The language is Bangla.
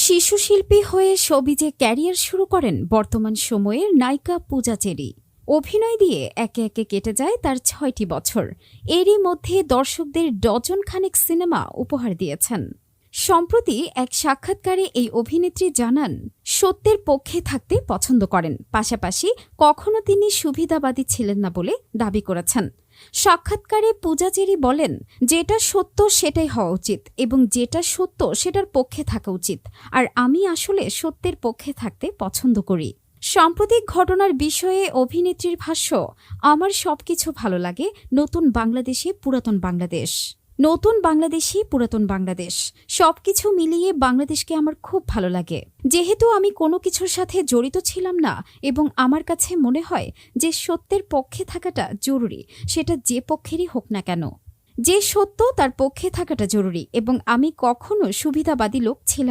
শিশুশিল্পী হয়ে শোবিজে ক্যারিয়ার শুরু করেন বর্তমান সময়ের নায়িকা পূজা চেরি। অভিনয় দিয়ে একে একে কেটে যায় তার ৬টি বছর। এরই মধ্যে দর্শকদের ডজন খানেক সিনেমা উপহার দিয়েছেন। সম্প্রতি এক সাক্ষাৎকারে এই অভিনেত্রী জানান, সত্যের পক্ষে থাকতে পছন্দ করেন, পাশাপাশি কখনো তিনি সুবিধাবাদী ছিলেন না বলে দাবি করেছেন। সাক্ষাৎকারে পূজা চেরি বলেন, যেটা সত্য সেটাই হওয়া উচিত এবং যেটা সত্য সেটার পক্ষে থাকা উচিত, আর আমি আসলে সত্যের পক্ষে থাকতে পছন্দ করি। সাম্প্রতিক ঘটনার বিষয়ে অভিনেত্রীর ভাষ্য, আমার সবকিছু ভালো লাগে, নতুন বাংলাদেশে পুরাতন বাংলাদেশ, নতুন বাংলাদেশি পুরাতন বাংলাদেশ, সবকিছু মিলিয়ে বাংলাদেশকে আমার খুব ভালো লাগে। যেহেতু আমি কোনো কিছুর সাথে জড়িত ছিলাম না এবং আমার কাছে মনে হয় যে সত্যের পক্ষে থাকাটা জরুরি, সেটা যে পক্ষেরই হোক না কেন। যে সত্য তার পক্ষে থাকাটা জরুরি এবং আমি কখনো সুবিধাবাদী লোক ছিলাম